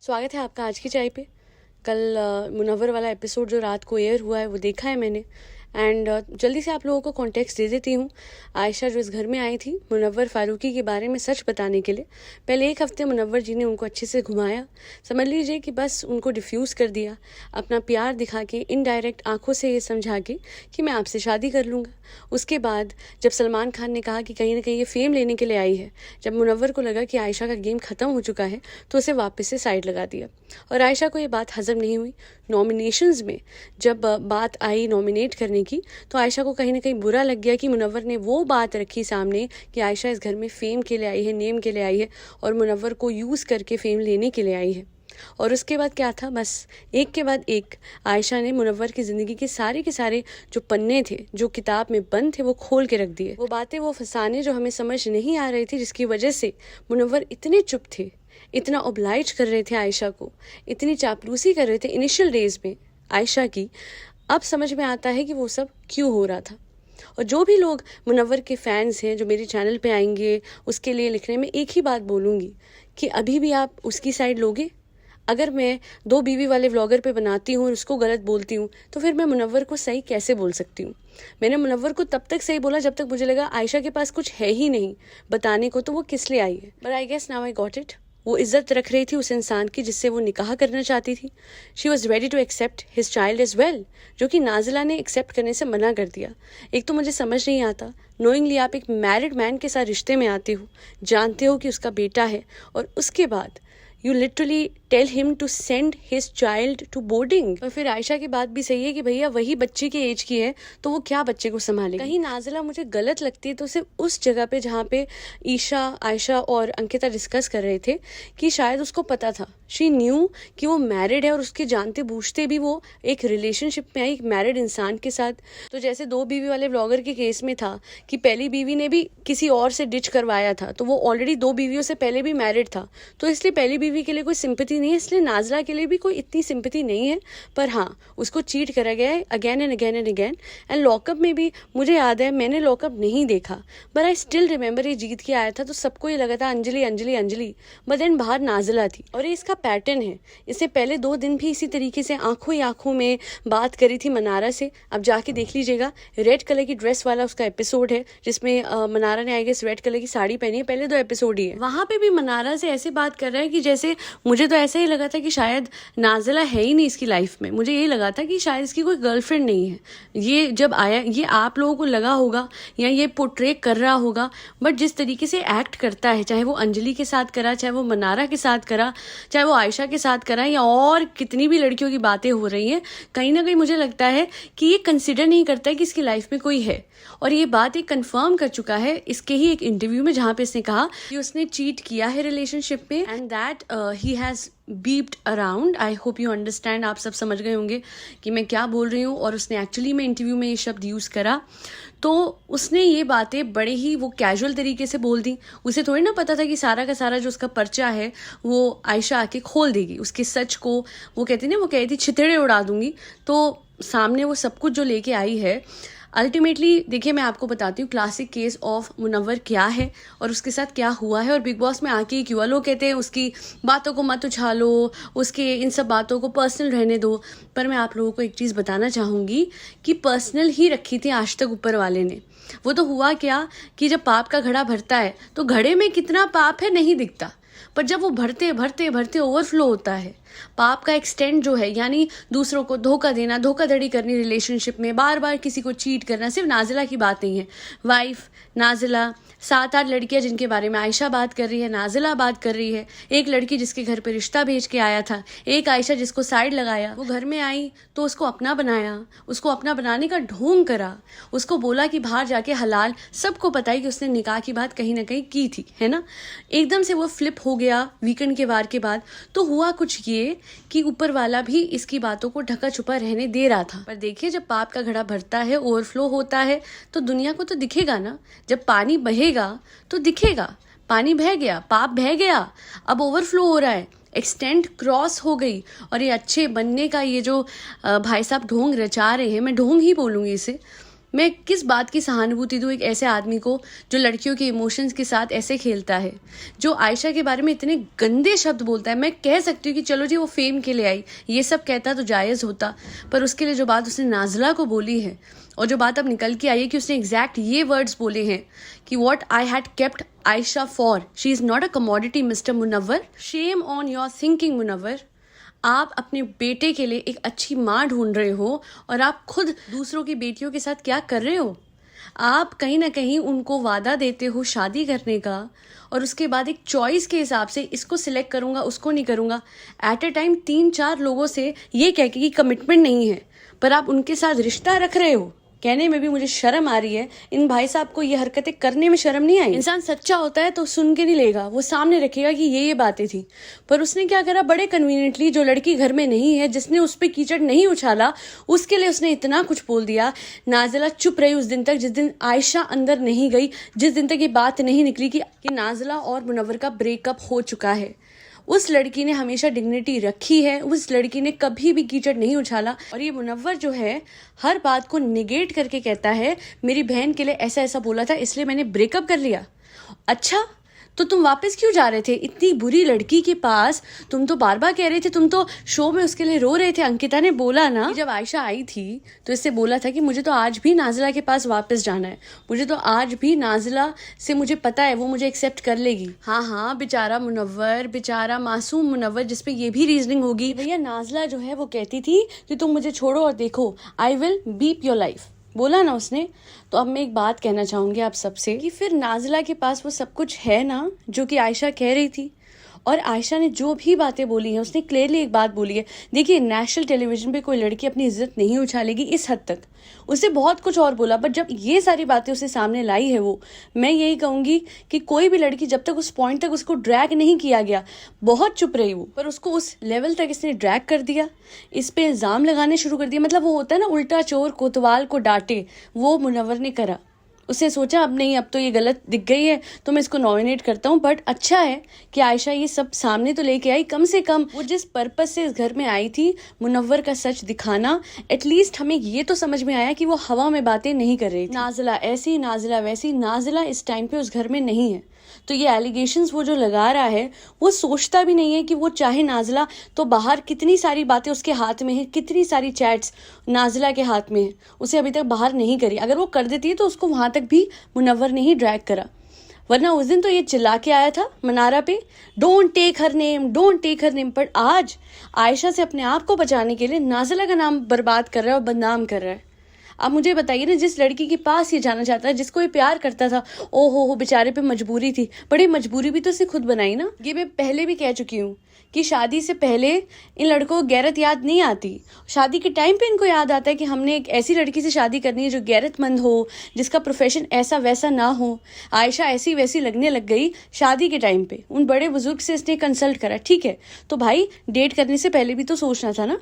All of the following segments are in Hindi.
स्वागत है आपका आज की चाय पे। कल मुनव्वर वाला एपिसोड जो रात को एयर हुआ है वो देखा है मैंने। एंड जल्दी से आप लोगों को कॉन्टेक्स्ट दे देती हूँ। आयशा जो इस घर में आई थी मुनव्वर फारूकी के बारे में सच बताने के लिए, पहले एक हफ्ते मुनव्वर जी ने उनको अच्छे से घुमाया। समझ लीजिए कि बस उनको डिफ्यूज़ कर दिया, अपना प्यार दिखा के, इनडायरेक्ट आंखों से ये समझा के कि मैं आपसे शादी कर लूँगा। उसके बाद जब सलमान खान ने कहा कि कहीं ना कहीं ये फेम लेने के लिए आई है, जब मुनव्वर को लगा कि आयशा का गेम ख़त्म हो चुका है, तो उसे वापस से साइड लगा दिया। और आयशा को ये बात हजम नहीं हुई। नॉमिनेशंस में जब बात आई नॉमिनेट करने की, तो आयशा को कहीं ना कहीं बुरा लग गया कि मुनव्वर ने वो बात रखी सामने कि आयशा इस घर में फेम के लिए आई है, नेम के लिए आई है, और मुनव्वर को यूज़ करके फेम लेने के लिए आई है। और उसके बाद क्या था, बस एक के बाद एक आयशा ने मुनव्वर की ज़िंदगी के सारे जो पन्ने थे, जो किताब में बंद थे, वो खोल के रख दिए। वो बातें, वो फसाने जो हमें समझ नहीं आ रही थी, जिसकी वजह से मुनव्वर इतने चुप थे, इतना ओब्लाइज कर रहे थे आयशा को, इतनी चापलूसी कर रहे थे इनिशियल डेज में आयशा की, अब समझ में आता है कि वो सब क्यों हो रहा था। और जो भी लोग मुनव्वर के फैंस हैं जो मेरे चैनल पे आएंगे, उसके लिए लिखने में एक ही बात बोलूँगी कि अभी भी आप उसकी साइड लोगे। अगर मैं 2 बीवी वाले व्लॉगर पे बनाती हूँ और उसको गलत बोलती हूँ, तो फिर मैं मुनव्वर को सही कैसे बोल सकती हूँ। मैंने मुनव्वर को तब तक सही बोला जब तक मुझे लगा आयशा के पास कुछ है ही नहीं बताने को, तो वो किस लिए आई है। But I guess now I got it. वो इज्जत रख रही थी उस इंसान की जिससे वो निकाह करना चाहती थी। She was ready to accept his child as well, जो कि नाजिला ने एक्सेप्ट करने से मना कर दिया। एक तो मुझे समझ नहीं आता, नोइंगली आप एक मैरिड मैन के साथ रिश्ते में आते हो, जानते हो कि उसका बेटा है, और उसके बाद you literally tell him to send his child to boarding. और फिर आयशा की बात भी सही है कि भैया वही बच्चे के एज की है, तो वो क्या बच्चे को संभालेगी। कहीं नाजिला मुझे गलत लगती है तो सिर्फ उस जगह पे जहाँ पे ईशा, आयशा और अंकिता डिस्कस कर रहे थे कि शायद उसको पता था, शी न्यू कि वो मैरिड है, और उसके जानते बूझते भी वो एक रिलेशनशिप में आई एक मैरिड इंसान के साथ। तो जैसे 2 बीवी वाले व्लॉगर के केस में था कि पहली बीवी ने भी किसी और से डिच करवाया था, तो वो ऑलरेडी 2 बीवियों से पहले भी मैरिड था, तो इसलिए पहली बीवी के लिए कोई सिंपैथी नहीं है, इसलिए नाजिला के लिए भी कोई इतनी सिंपैथी नहीं है। पर हाँ, उसको चीट करा गया है again and again and again. And lockup में भी मुझे याद है, मैंने लॉकअप नहीं देखा, बट आई स्टिल रिमेंबर ये जीत के आया था, तो सबको ये लगा था अंजलि अंजलि अंजलि, बट देन बाहर नाजिला थी। और ये इसका पैटर्न है। इससे पहले 2 दिन भी इसी तरीके से आंखों ही आंखों में बात करी थी मनारा से। अब जाके देख लीजिएगा, रेड कलर की ड्रेस वाला उसका एपिसोड है जिसमें मनारा ने आई गेस रेड कलर की साड़ी पहनी है, पहले 2 एपिसोड ही है। वहां पे भी मनारा से ऐसे बात कर रहा है कि जैसे, मुझे तो ऐसा ही लगा था कि शायद नाजिला है ही नहीं इसकी लाइफ में। मुझे ये लगा था कि शायद इसकी कोई गर्लफ्रेंड नहीं है। ये जब आया, ये आप लोगों को लगा होगा या ये पोर्ट्रे कर रहा होगा, बट जिस तरीके से एक्ट करता है, चाहे वो अंजलि के साथ करा, चाहे वो मनारा के साथ करा, चाहे वो आयशा के साथ करा, या और कितनी भी लड़कियों की बातें हो रही हैं, कहीं ना कहीं मुझे लगता है कि ये कंसिडर नहीं करता है कि इसकी लाइफ में कोई है। और ये बात एक कंफर्म कर चुका है इसके ही एक इंटरव्यू में, जहां पे इसने कहा कि उसने चीट किया है रिलेशनशिप में, and that he has beeped around. I hope you understand, आप सब समझ गए होंगे कि मैं क्या बोल रही हूँ। और उसने एक्चुअली में इंटरव्यू में ये शब्द यूज़ करा, तो उसने ये बातें बड़े ही वो कैजुअल तरीके से बोल दी। उसे थोड़ी ना पता था कि सारा का सारा जो उसका पर्चा है वो आयशा आके खोल देगी, उसके सच को। वो कहती ना, वो कह रही थी छितड़े उड़ा दूंगी, तो सामने वो सब कुछ जो लेके आई है, अल्टीमेटली देखिए मैं आपको बताती हूँ क्लासिक केस ऑफ मुनव्वर क्या है और उसके साथ क्या हुआ है, और बिग बॉस में आके क्यों लोग कहते हैं उसकी बातों को मत उछालो, उसके इन सब बातों को पर्सनल रहने दो। पर मैं आप लोगों को एक चीज़ बताना चाहूँगी कि पर्सनल ही रखी थी आज तक ऊपर वाले ने। वो तो हुआ क्या कि जब पाप का घड़ा भरता है तो घड़े में कितना पाप है नहीं दिखता, पर जब वो भरते भरते भरते ओवरफ्लो होता है, पाप का एक्सटेंड जो है, यानी दूसरों को धोखा देना, धोखाधड़ी करनी, रिलेशनशिप में बार बार किसी को चीट करना। सिर्फ नाजिला की बात नहीं है, वाइफ नाजिला, 7-8 लड़कियां जिनके बारे में आयशा बात कर रही है, नाजिला बात कर रही है, एक लड़की जिसके घर पे रिश्ता भेज के आया था, एक आयशा जिसको साइड लगाया, वो घर में आई तो उसको अपना बनाया, उसको अपना बनाने का ढोंग करा, उसको बोला कि बाहर जाके हलाल। सबको पता है कि उसने निकाह की बात कहीं ना कहीं की थी, है ना। एकदम से वो फ्लिप हो गया वीकेंड के वार के बाद। तो हुआ कुछ ये कि ऊपर वाला भी इसकी बातों को ढका छुपा रहने दे रहा था। पर देखिए, जब पाप का घड़ा भरता है, ओवरफ्लो होता है, तो दुनिया को तो दिखेगा ना। जब पानी बहेगा तो दिखेगा, पानी बह गया, पाप बह गया, अब ओवरफ्लो हो रहा है, एक्सटेंट क्रॉस हो गई। और ये अच्छे बनने का ये जो भाई साहब ढोंग रचा रहे हैं, मैं ढोंग ही बोलूँगी इसे, मैं किस बात की सहानुभूति दूँ एक ऐसे आदमी को जो लड़कियों के इमोशंस के साथ ऐसे खेलता है, जो आयशा के बारे में इतने गंदे शब्द बोलता है। मैं कह सकती हूँ कि चलो जी वो फेम के लिए आई, ये सब कहता तो जायज़ होता, पर उसके लिए जो बात उसने नाज़िला को बोली है और जो बात अब निकल के आई है कि उसने एग्जैक्ट ये वर्ड्स बोले हैं कि what I had kept Ayesha for, she is not a commodity mister Munawar. Shame on your thinking Munawar. आप अपने बेटे के लिए एक अच्छी माँ ढूंढ रहे हो और आप खुद दूसरों की बेटियों के साथ क्या कर रहे हो? आप कहीं ना कहीं उनको वादा देते हो शादी करने का और उसके बाद एक चॉइस के हिसाब से इसको सिलेक्ट करूंगा उसको नहीं करूंगा, एट ए टाइम 3-4 लोगों से ये कह के कि कमिटमेंट नहीं है, पर आप उनके साथ रिश्ता रख रहे हो। कहने में भी मुझे शर्म आ रही है। इन भाई साहब को ये हरकतें करने में शर्म नहीं आई। इंसान सच्चा होता है तो सुन के नहीं लेगा, वो सामने रखेगा कि ये बातें थी, पर उसने क्या करा, बड़े कन्वीनियंटली जो लड़की घर में नहीं है, जिसने उस पर कीचड़ नहीं उछाला, उसके लिए उसने इतना कुछ बोल दिया। नाज़िला चुप रही उस दिन तक जिस दिन आयशा अंदर नहीं गई, जिस दिन तक ये बात नहीं निकली कि नाज़िला और मुनव्वर का ब्रेकअप हो चुका है। उस लड़की ने हमेशा डिग्निटी रखी है, उस लड़की ने कभी भी कीचड़ नहीं उछाला। और ये मुनव्वर जो है हर बात को निगेट करके कहता है मेरी बहन के लिए ऐसा ऐसा बोला था इसलिए मैंने ब्रेकअप कर लिया। अच्छा, तो तुम वापस क्यों जा रहे थे इतनी बुरी लड़की के पास? तुम तो बार बार कह रहे थे, तुम तो शो में उसके लिए रो रहे थे। अंकिता ने बोला ना, जब आयशा आई थी तो इससे बोला था कि मुझे तो आज भी नाज़िला के पास वापस जाना है, मुझे तो आज भी नाज़िला से मुझे पता है वो मुझे एक्सेप्ट कर लेगी। हाँ, बेचारा मुनव्वर, बेचारा मासूम मुनव्वर, जिसपे ये भी रीजनिंग होगी भैया नाज़िला जो है वो कहती थी कि तुम मुझे छोड़ो और देखो I will beep your life, बोला ना उसने। तो अब मैं एक बात कहना चाहूंगी आप सबसे कि फिर नाज़िला के पास वो सब कुछ है ना जो कि आयशा कह रही थी। और आयशा ने जो भी बातें बोली हैं उसने क्लियरली एक बात बोली है। देखिए, नेशनल टेलीविजन पे कोई लड़की अपनी इज्जत नहीं उछालेगी इस हद तक। उसने बहुत कुछ और बोला, बट जब ये सारी बातें उसे सामने लाई है वो, मैं यही कहूंगी कि कोई भी लड़की जब तक उस पॉइंट तक उसको ड्रैग नहीं किया गया, बहुत चुप रही वो, पर उसको उस लेवल तक इसने ड्रैग कर दिया, इस पे इल्जाम लगाने शुरू कर दिया। मतलब वो होता है ना, उल्टा चोर कोतवाल को डांटे, वो मुनव्वर ने करा। उसने सोचा अब नहीं, अब तो ये गलत दिख गई है तो मैं इसको नॉमिनेट करता हूँ। बट अच्छा है कि आयशा ये सब सामने तो लेके आई। कम से कम वो जिस पर्पस से इस घर में आई थी, मुनव्वर का सच दिखाना, एटलीस्ट हमें ये तो समझ में आया कि वो हवा में बातें नहीं कर रही थी। नाज़िला ऐसी, नाज़िला वैसी, नाज़िला इस टाइम पे उस घर में नहीं है। तो ये एलिगेशंस वो जो लगा रहा है, वो सोचता भी नहीं है कि वो चाहे नाज़िला तो बाहर कितनी सारी बातें उसके हाथ में है, कितनी सारी चैट्स नाज़िला के हाथ में है, उसे अभी तक बाहर नहीं करी। अगर वो कर देती है तो उसको वहां तक भी मुनव्वर ने ही ड्रैग करा। वरना उस दिन तो ये चिल्ला के आया था मनारा पे, don't take her name, don't take her name. पर आज आयशा से अपने आप को बचाने के लिए नाज़िला का नाम बर्बाद कर रहा है और बदनाम कर रहा है। आप मुझे बताइए ना, जिस लड़की के पास ये जाना चाहता है, जिसको ये प्यार करता था, ओ हो बेचारे पे मजबूरी थी। बड़ी मजबूरी भी तो इसे खुद बनाई ना। ये मैं पहले भी कह चुकी हूँ कि शादी से पहले इन लड़कों को गैरत याद नहीं आती, शादी के टाइम पे इनको याद आता है कि हमने एक ऐसी लड़की से शादी करनी है जो गैरतमंद हो, जिसका प्रोफेशन ऐसा वैसा ना हो। आयशा ऐसी वैसी लगने लग गई शादी के टाइम पे। उन बड़े बुजुर्ग से इसने कंसल्ट करा, ठीक है, तो भाई डेट करने से पहले भी तो सोचना था ना।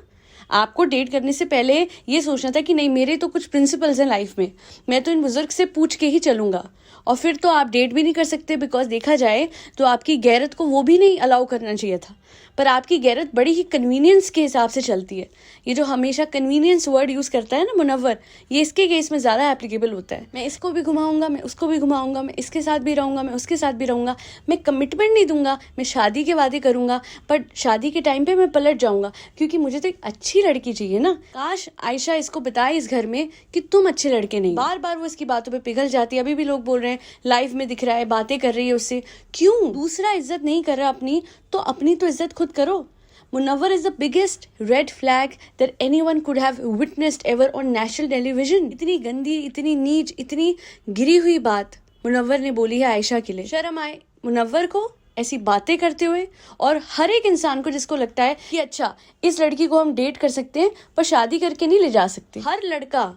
आपको डेट करने से पहले ये सोचना था कि नहीं, मेरे तो कुछ प्रिंसिपल्स हैं लाइफ में, मैं तो इन बुजुर्ग से पूछ के ही चलूंगा। और फिर तो आप डेट भी नहीं कर सकते, बिकॉज देखा जाए तो आपकी गैरत को वो भी नहीं अलाउ करना चाहिए था। पर आपकी गैरत बड़ी ही कन्वीनियंस के हिसाब से चलती है। ये जो हमेशा कन्वीनियंस वर्ड यूज करता है ना मुनव्वर, ये इसके केस में ज्यादा एप्लीकेबल होता है। मैं इसको भी घुमाऊंगा, मैं उसको भी घुमाऊंगा, मैं इसके साथ भी रहूंगा, मैं उसके साथ भी रहूंगा, मैं कमिटमेंट नहीं दूंगा, मैं शादी के वादे करूंगा, पर शादी के टाइम पे मैं पलट जाऊंगा, क्योंकि मुझे तो एक अच्छी लड़की चाहिए ना। काश आयशा इसको बताए इस घर में कि तुम अच्छे लड़के नहीं। बार बार वो इसकी बातों पे पिघल जाती है। अभी भी लोग बोल रहे हैं लाइव में दिख रहा है, बातें कर रही है उससे। क्यों? दूसरा इज्जत नहीं कर रहा अपनी, तो अपनी तो इज्जत खुद करो। Munawwar is the biggest red flag that anyone could have witnessed ever on national television. इतनी गंदी, इतनी नीच, इतनी गिरी हुई बात मुनव्वर ने बोली है आयशा के लिए। शर्म आए मुनव्वर को ऐसी बातें करते हुए। और हर एक इंसान को जिसको लगता है कि अच्छा इस लड़की को हम डेट कर सकते हैं पर शादी करके नहीं ले जा सकते। हर लड़का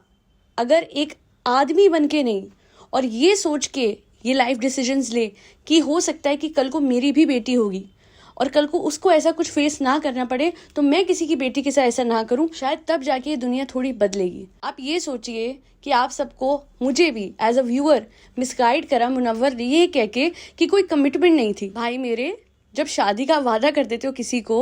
अगर एक आदमी बन के नहीं और ये सोच के ये लाइफ डिसीजंस ले कि हो सकता है कि कल को मेरी भी बेटी होगी और कल को उसको ऐसा कुछ फेस ना करना पड़े, तो मैं किसी की बेटी के साथ ऐसा ना करूं, शायद तब जाके ये दुनिया थोड़ी बदलेगी। आप ये सोचिए कि आप सबको, मुझे भी एज अ व्यूअर मिसगाइड करा मुनव्वर ने ये कह के कि कोई कमिटमेंट नहीं थी। भाई मेरे, जब शादी का वादा कर देते हो किसी को,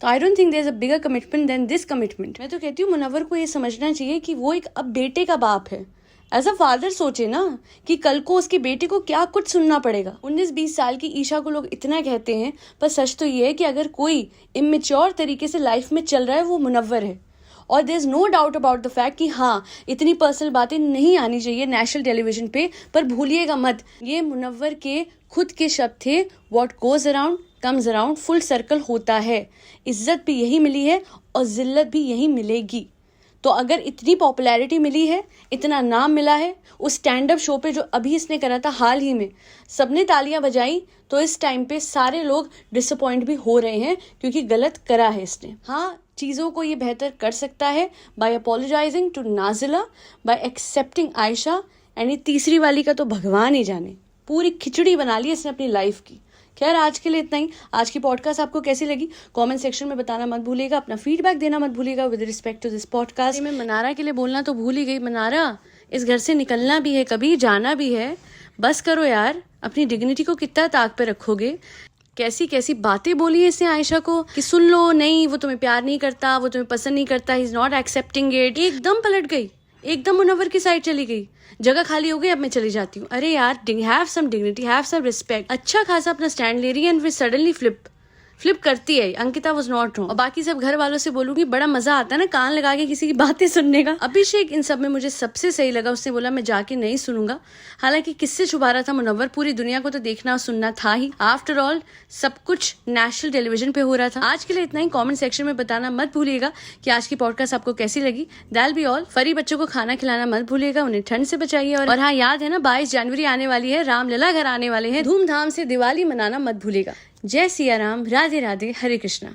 तो I don't think there is a bigger commitment than this commitment. मैं तो कहती हूँ मुनव्वर को ये समझना चाहिए कि वो एक अब बेटे का बाप है। एज अ फादर सोचे ना कि कल को उसके बेटे को क्या कुछ सुनना पड़ेगा। 19-20 साल की ईशा को लोग इतना कहते हैं, पर सच तो ये है कि अगर कोई इमेच्योर तरीके से लाइफ में चल रहा है वो मुनव्वर है। और there is no doubt about the fact कि हाँ, इतनी पर्सनल बातें नहीं आनी चाहिए नेशनल टेलीविजन पे, पर भूलिएगा मत, ये मुनव्वर के खुद के शब्द थे, what goes around comes around, full circle होता है। इज्जत भी यही मिली है और जिल्लत भी यही मिलेगी। तो अगर इतनी पॉपुलैरिटी मिली है, इतना नाम मिला है, उस स्टैंड अप शो पे जो अभी इसने करा था हाल ही में, सबने तालियां बजाई, तो इस टाइम पे सारे लोग डिसअपॉइंट भी हो रहे हैं क्योंकि गलत करा है इसने। हाँ, चीज़ों को ये बेहतर कर सकता है by apologising to Nazila, by accepting Ayesha, and ये तीसरी वाली का तो भगवान ही जाने, पूरी खिचड़ी बना ली इसने अपनी लाइफ की। खैर, आज के लिए इतना ही। आज की पॉडकास्ट आपको कैसी लगी कमेंट सेक्शन में बताना मत भूलिएगा, अपना फीडबैक देना मत भूलिएगा with respect to this podcast. मैं मनारा के लिए बोलना तो भूल ही गई। मनारा, इस घर से निकलना भी है, कभी जाना भी है, बस करो यार। अपनी डिग्निटी को कितना ताक पे रखोगे? कैसी कैसी बातें बोली है इसने आयशा को कि सुन लो, नहीं वो तुम्हें प्यार नहीं करता, वो तुम्हें पसंद नहीं करता, he is not accepting it. एकदम पलट गई, एकदम मुनव्वर की साइड चली गई। जगह खाली हो गई, अब मैं चली जाती हूँ। अरे यार, have some dignity, have some respect. अच्छा खासा अपना स्टैंड ले रही है एंड फिर सडनली फ्लिप करती है। Ankita was not wrong. और बाकी सब घर वालों से बोलूंगी, बड़ा मजा आता है ना कान लगा के किसी की बातें सुनने का। अभिषेक इन सब में मुझे सबसे सही लगा, उसने बोला मैं जाके नहीं सुनूंगा। हालांकि किससे छुपा रहा था मुनव्वर, पूरी दुनिया को तो देखना और सुनना था ही। आफ्टर ऑल सब कुछ नेशनल टेलीविजन पे हो रहा था। आज के लिए इतना ही। कमेंट सेक्शन में बताना मत भूलिएगा कि आज की पॉडकास्ट आपको कैसी लगी। That be all. फरी बच्चों को खाना खिलाना मत भूलिएगा, उन्हें ठंड से बचाइए। और हाँ, याद है ना 22 जनवरी आने वाली है, रामलला घर आने वाले हैं, धूमधाम से दिवाली मनाना मत भूलिएगा। जय सिया राम, राधे राधे, हरे कृष्णा।